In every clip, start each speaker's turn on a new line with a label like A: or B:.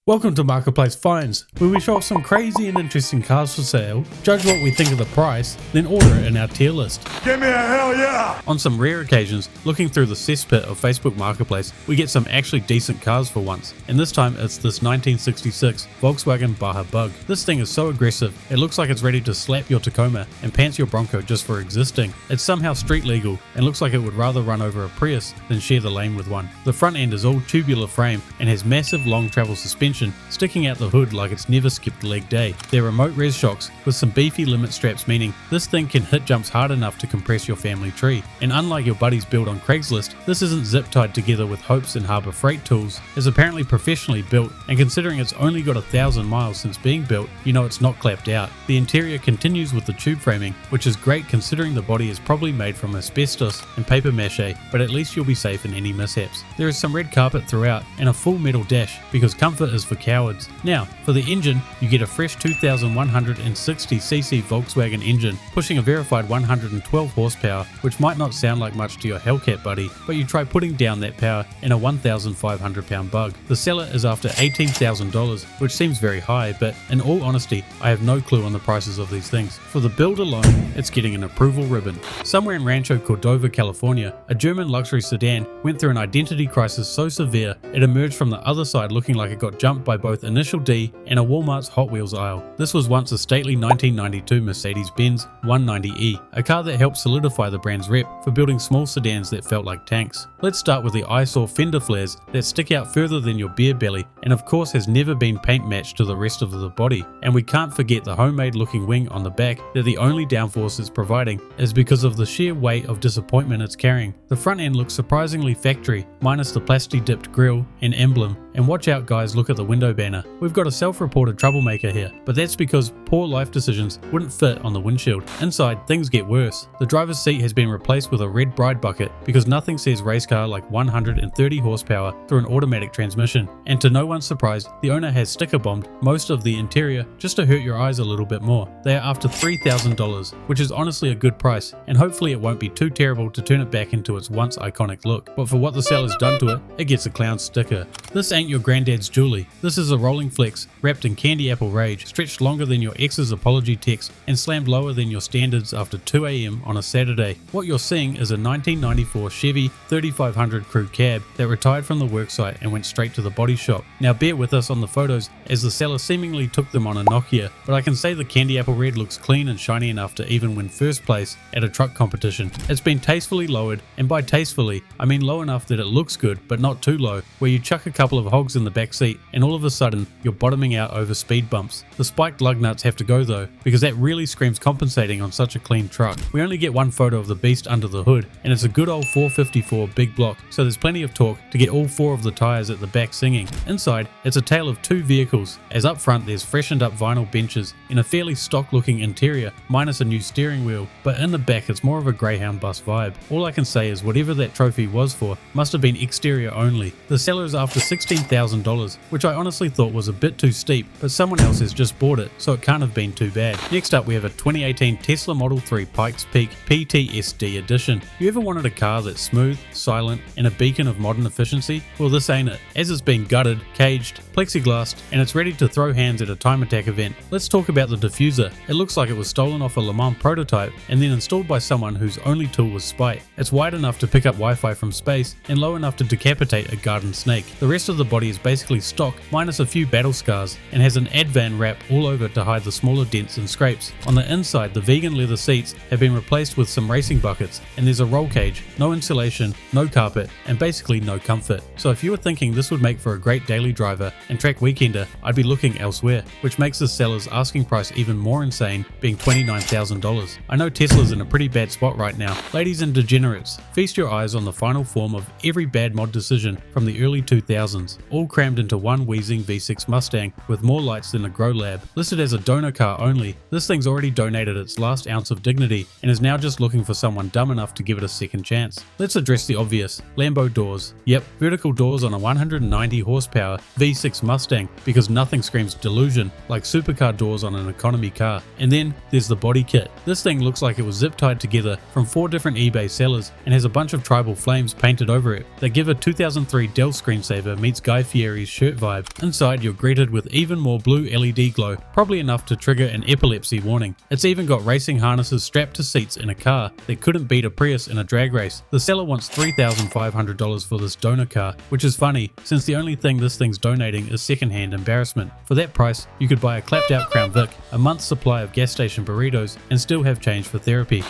A: Welcome to Marketplace Finds, where we show off some crazy and interesting cars for sale, judge what we think of the price, then order it in our tier list.
B: Give me a hell yeah!
A: On some rare occasions, looking through the cesspit of Facebook Marketplace, we get some actually decent cars for once, and this time it's this 1966 Volkswagen Baja Bug. This thing is so aggressive, it looks like it's ready to slap your Tacoma and pants your Bronco just for existing. It's somehow street legal, and looks like it would rather run over a Prius than share the lane with one. The front end is all tubular frame and has massive long travel suspension sticking out the hood like it's never skipped leg day. They're remote res shocks with some beefy limit straps, meaning this thing can hit jumps hard enough to compress your family tree. And unlike your buddy's build on Craigslist, this isn't zip tied together with hopes and Harbor Freight tools. It's apparently professionally built, and considering it's only got 1,000 miles since being built, you know it's not clapped out. The interior continues with the tube framing, which is great considering the body is probably made from asbestos and paper mache, but at least you'll be safe in any mishaps. There is some red carpet throughout and a full metal dash because comfort is for cowards. Now, for the engine, you get a fresh 2,160cc Volkswagen engine, pushing a verified 112 horsepower, which might not sound like much to your Hellcat buddy, but you try putting down that power in a 1,500 pound Bug. The seller is after $18,000, which seems very high, but in all honesty, I have no clue on the prices of these things. For the build alone, it's getting an approval ribbon. Somewhere in Rancho Cordova, California, a German luxury sedan went through an identity crisis so severe, it emerged from the other side looking like it got jumped by both Initial D and a Walmart's Hot Wheels aisle. This was once a stately 1992 Mercedes Benz 190E, a car that helped solidify the brand's rep for building small sedans that felt like tanks. Let's start with the eyesore fender flares that stick out further than your beer belly, and of course has never been paint matched to the rest of the body. And we can't forget the homemade looking wing on the back that the only downforce it's providing is because of the sheer weight of disappointment it's carrying. The front end looks surprisingly factory, minus the plastic dipped grille and emblem, and watch out guys, look at the window banner. We've got a self-reported troublemaker here, but that's because poor life decisions wouldn't fit on the windshield. Inside, things get worse. The driver's seat has been replaced with a red bride bucket because nothing says race car like 130 horsepower through an automatic transmission. And to no one's surprise, the owner has sticker bombed most of the interior just to hurt your eyes a little bit more. They are after $3,000, which is honestly a good price, and hopefully it won't be too terrible to turn it back into its once iconic look. But for what the seller's done to it, it gets a clown sticker. This ain't your granddad's Julie. This is a rolling flex wrapped in candy apple rage, stretched longer than your ex's apology text and slammed lower than your standards after 2 AM on a Saturday. What you're seeing is a 1994 Chevy 3500 crew cab that retired from the worksite and went straight to the body shop. Now bear with us on the photos as the seller seemingly took them on a Nokia, but I can say the candy apple red looks clean and shiny enough to even win first place at a truck competition. It's been tastefully lowered, and by tastefully I mean low enough that it looks good but not too low, where you chuck a couple of hogs in the back seat and all of a sudden you're bottoming out over speed bumps. The spiked lug nuts have to go though, because that really screams compensating on such a clean truck. We only get one photo of the beast under the hood, and it's a good old 454 big block, so there's plenty of torque to get all 4 of the tyres at the back singing. Inside, it's a tale of 2 vehicles, as up front there's freshened up vinyl benches in a fairly stock looking interior minus a new steering wheel, but in the back it's more of a Greyhound bus vibe. All I can say is whatever that trophy was for must have been exterior only. The seller is after $16,000, which I honestly thought was a bit too steep, but someone else has just bought it, so it can't have been too bad. Next up we have a 2018 Tesla Model 3 Pikes Peak PTSD edition. You ever wanted a car that's smooth, silent, and a beacon of modern efficiency? Well, this ain't it, as it's been gutted, caged, plexiglassed, and it's ready to throw hands at a time attack event. Let's talk about the diffuser. It looks like it was stolen off a Le Mans prototype and then installed by someone whose only tool was spite. It's wide enough to pick up Wi-Fi from space and low enough to decapitate a garden snake. The rest of the body is basically stock minus a few battle scars and has an Advan wrap all over it to hide the smaller dents and scrapes. On the inside, the vegan leather seats have been replaced with some racing buckets, and there's a roll cage, no insulation, no carpet, and basically no comfort. So if you were thinking this would make for a great daily driver and track weekender, I'd be looking elsewhere, which makes the seller's asking price even more insane, being $29,000. I know Tesla's in a pretty bad spot right now. Ladies and degenerates, feast your eyes on the final form of every bad mod decision from the early 2000s, all crammed into one wheezing V6 Mustang with more lights than a Grow Lab. Listed as a donor car only, this thing's already donated its last ounce of dignity and is now just looking for someone dumb enough to give it a second chance. Let's address the obvious, Lambo doors. Yep, vertical doors on a 190 horsepower V6 Mustang, because nothing screams delusion like supercar doors on an economy car. And then there's the body kit. This thing looks like it was zip tied together from 4 different eBay sellers and has a bunch of tribal flames painted over it that give a 2003 Dell screensaver meets Guy Fieri's shirt vibe. Inside, you're greeted with even more blue LED glow, probably enough to trigger an epilepsy warning. It's even got racing harnesses strapped to seats in a car that couldn't beat a Prius in a drag race. The seller wants $3,500 for this donor car, which is funny since the only thing this thing's donating is secondhand embarrassment. For that price, you could buy a clapped out Crown Vic, a month's supply of gas station burritos, and still have change for therapy.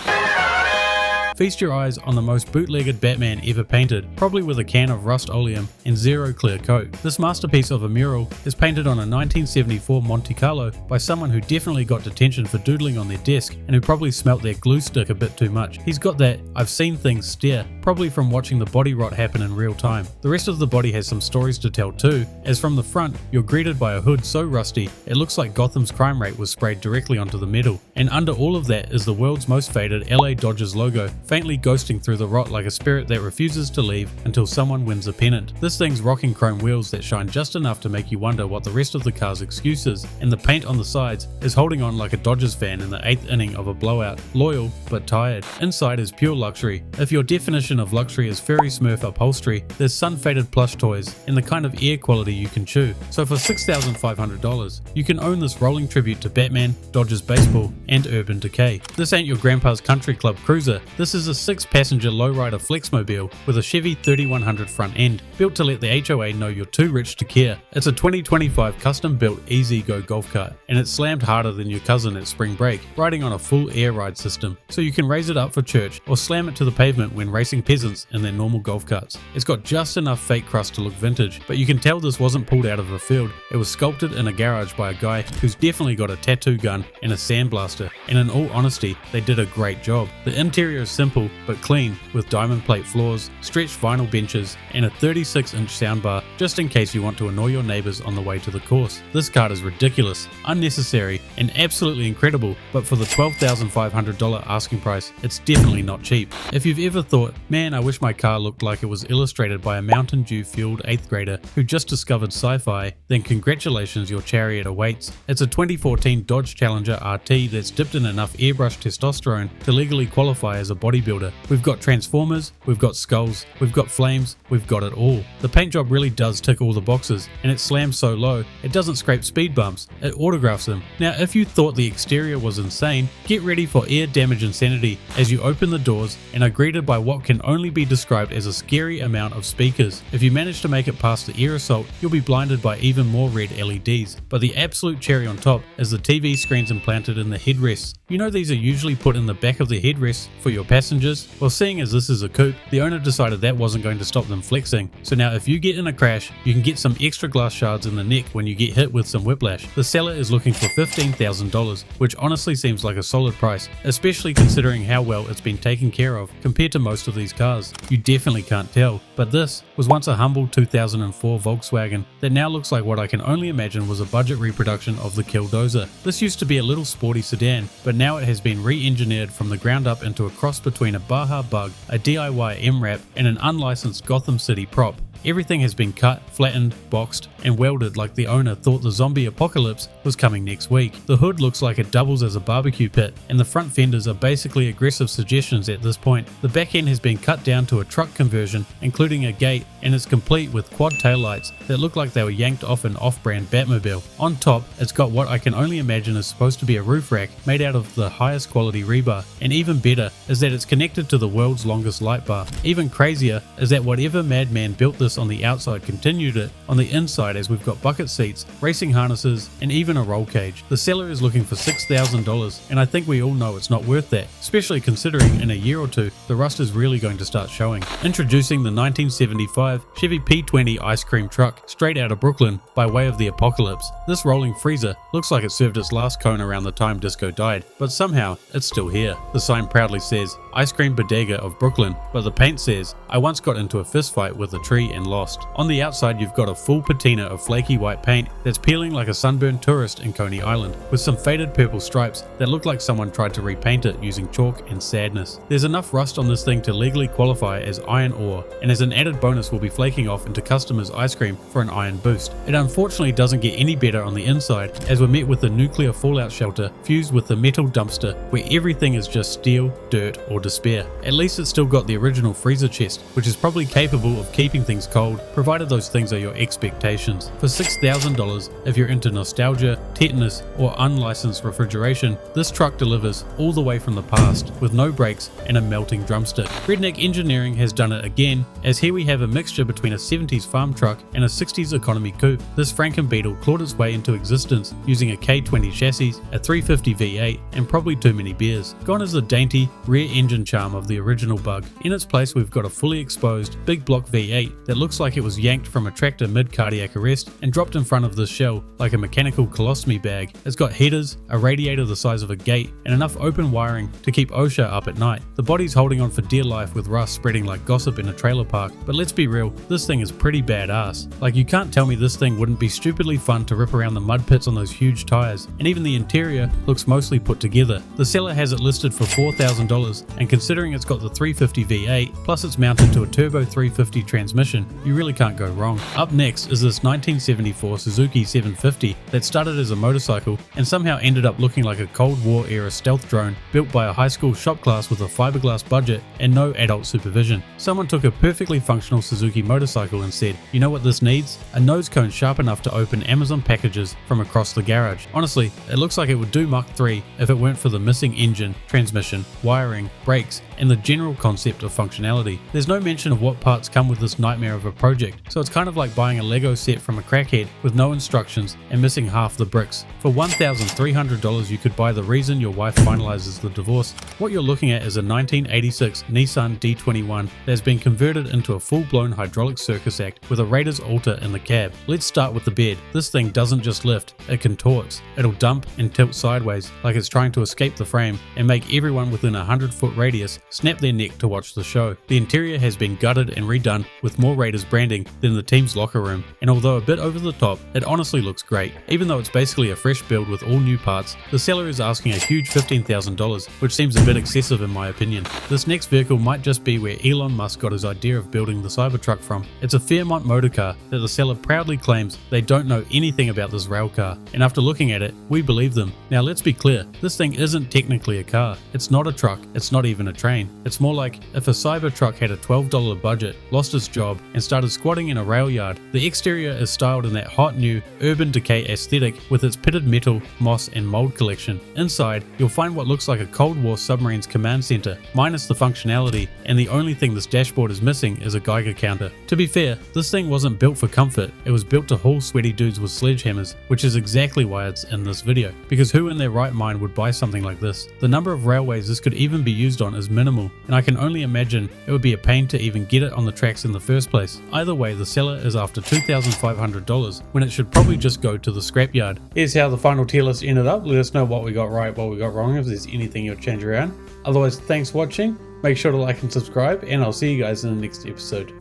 A: Feast your eyes on the most bootlegged Batman ever painted, probably with a can of Rust-Oleum and zero clear coat. This masterpiece of a mural is painted on a 1974 Monte Carlo by someone who definitely got detention for doodling on their desk and who probably smelt their glue stick a bit too much. He's got that "I've seen things" stare, probably from watching the body rot happen in real time. The rest of the body has some stories to tell too, as from the front you're greeted by a hood so rusty it looks like Gotham's crime rate was sprayed directly onto the metal. And under all of that is the world's most faded LA Dodgers logo, faintly ghosting through the rot like a spirit that refuses to leave until someone wins a pennant. This thing's rocking chrome wheels that shine just enough to make you wonder what the rest of the car's excuse is, and the paint on the sides is holding on like a Dodgers fan in the 8th inning of a blowout, loyal but tired. Inside is pure luxury. If your definition of luxury is furry smurf upholstery, there's sun-faded plush toys and the kind of air quality you can chew. So for $6,500, you can own this rolling tribute to Batman, Dodgers baseball, and Urban Decay. This ain't your grandpa's country club cruiser. This is a 6-passenger lowrider Flexmobile with a Chevy 3100 front end, built to let the HOA know you're too rich to care. It's a 2025 custom-built easy-go golf cart, and it's slammed harder than your cousin at spring break, riding on a full air ride system, so you can raise it up for church or slam it to the pavement when racing peasants in their normal golf carts. It's got just enough fake crust to look vintage, but you can tell this wasn't pulled out of a field. It was sculpted in a garage by a guy who's definitely got a tattoo gun and a sandblaster, and in all honesty, they did a great job. The interior is simple but clean, with diamond plate floors, stretched vinyl benches, and a 36-inch soundbar just in case you want to annoy your neighbors on the way to the course. This cart is ridiculous, unnecessary, and absolutely incredible, but for the $12,500 asking price, it's definitely not cheap. If you've ever thought, man, I wish my car looked like it was illustrated by a Mountain Dew fueled 8th grader who just discovered sci-fi, then congratulations, your chariot awaits. It's a 2014 Dodge Challenger RT that's dipped in enough airbrush testosterone to legally qualify as a bodybuilder. We've got transformers, we've got skulls, we've got flames, we've got it all. The paint job really does tick all the boxes, and it slams so low, it doesn't scrape speed bumps, it autographs them. Now if you thought the exterior was insane, get ready for air damage insanity as you open the doors and are greeted by what can only be described as a scary amount of speakers. If you manage to make it past the air assault, you'll be blinded by even more red LEDs. But the absolute cherry on top is the TV screens implanted in the headrests. You know these are usually put in the back of the headrests for your passengers? Well, seeing as this is a coupe, the owner decided that wasn't going to stop them flexing. So now if you get in a crash, you can get some extra glass shards in the neck when you get hit with some whiplash. The seller is looking for $15,000, which honestly seems like a solid price, especially considering how well it's been taken care of compared to most of these cars. You definitely can't tell, but this was once a humble 2004 Volkswagen that now looks like what I can only imagine was a budget reproduction of the Kildoza. This used to be a little sporty sedan, but now it has been re-engineered from the ground up into a cross between a Baja Bug, a DIY MRAP, and an unlicensed Gotham City prop. Everything has been cut, flattened, boxed, and welded like the owner thought the zombie apocalypse was coming next week. The hood looks like it doubles as a barbecue pit, and the front fenders are basically aggressive suggestions at this point. The back end has been cut down to a truck conversion, including a gate, and it's complete with quad taillights that look like they were yanked off an off-brand Batmobile. On top, it's got what I can only imagine is supposed to be a roof rack made out of the highest quality rebar, and even better is that it's connected to the world's longest light bar. Even crazier is that whatever madman built this on the outside continued it on the inside, as we've got bucket seats, racing harnesses, and even a roll cage. The seller is looking for $6,000, and I think we all know it's not worth that, especially considering in a year or two the rust is really going to start showing. Introducing the 1975 Chevy P20 ice cream truck straight out of Brooklyn by way of the apocalypse. This rolling freezer looks like it served its last cone around the time disco died, but somehow it's still here. The sign proudly says Ice Cream Bodega of Brooklyn, but the paint says I once got into a fist fight with a tree and lost. On the outside you've got a full patina of flaky white paint that's peeling like a sunburned tourist in Coney Island, with some faded purple stripes that look like someone tried to repaint it using chalk and sadness. There's enough rust on this thing to legally qualify as iron ore, and as an added bonus will be flaking off into customers' ice cream for an iron boost. It unfortunately doesn't get any better on the inside, as we're met with the nuclear fallout shelter fused with the metal dumpster where everything is just steel, dirt, or despair. At least it's still got the original freezer chest, which is probably capable of keeping things cold, provided those things are your expectations. For $6,000, if you're into nostalgia, tetanus, or unlicensed refrigeration, this truck delivers all the way from the past, with no brakes and a melting drumstick. Redneck Engineering has done it again, as here we have a mixture between a 70s farm truck and a 60s economy coupe. This Franken Beetle clawed its way into existence using a K20 chassis, a 350 V8, and probably too many beers. Gone is the dainty, rear engine charm of the original Bug. In its place we've got a fully exposed, big block V8 that looks like it was yanked from a tractor mid-cardiac arrest and dropped in front of this shell like a mechanical colostomy bag. It's got heaters, a radiator the size of a gate, and enough open wiring to keep OSHA up at night. The body's holding on for dear life with rust spreading like gossip in a trailer park, but let's be real, this thing is pretty badass. Like, you can't tell me this thing wouldn't be stupidly fun to rip around the mud pits on those huge tires, and even the interior looks mostly put together. The seller has it listed for $4,000, and considering it's got the 350 V8 plus it's mounted to a turbo 350 transmission, you really can't go wrong. Up next is this 1974 Suzuki 750 that started as a motorcycle and somehow ended up looking like a Cold War era stealth drone built by a high school shop class with a fiberglass budget and no adult supervision. Someone took a perfectly functional Suzuki motorcycle and said, you know what this needs? A nose cone sharp enough to open Amazon packages from across the garage. Honestly, it looks like it would do Mach 3 if it weren't for the missing engine, transmission, wiring, brakes, and the general concept of functionality. There's no mention of what parts come with this nightmare of a project, so it's kind of like buying a Lego set from a crackhead with no instructions and missing half the bricks. For $1,300 you could buy the reason your wife finalizes the divorce. What you're looking at is a 1986 Nissan D21 that has been converted into a full-blown hydraulic circus act with a Raiders altar in the cab. Let's start with the bed. This thing doesn't just lift, it contorts. It'll dump and tilt sideways like it's trying to escape the frame and make everyone within a 100-foot radius snap their neck to watch the show. The interior has been gutted and redone with more Raiders branding than the team's locker room, and although a bit over the top, it honestly looks great. Even though it's basically a fresh build with all new parts, the seller is asking a huge $15,000, which seems a bit excessive in my opinion. This next vehicle might just be where Elon Musk got his idea of building the Cybertruck from. It's a Fairmont Motorc that the seller proudly claims they don't know anything about this rail car, and after looking at it, we believe them. Now let's be clear, this thing isn't technically a car. It's not a truck, it's not even a train. It's more like if a Cybertruck had a $12 budget, lost its job, and started squatting in a rail yard. The exterior is styled in that hot new urban decay aesthetic with its pitted metal, moss, and mold collection. Inside, you'll find what looks like a Cold War submarine's command center, minus the functionality, and the only thing this dashboard is missing is a Geiger counter. To be fair, this thing wasn't built for comfort, it was built to haul sweaty dudes with sledgehammers, which is exactly why it's in this video, because who in their right mind would buy something like this? The number of railways this could even be used on is minimal, and I can only imagine it would be a pain to even get it on the tracks in the first place. Either way, the seller is after $2,500 when it should probably just go to the scrapyard. Here's how the final tier list ended up. Let us know what we got right, what we got wrong, if there's anything you'll change around. Otherwise, thanks for watching, make sure to like and subscribe, and I'll see you guys in the next episode.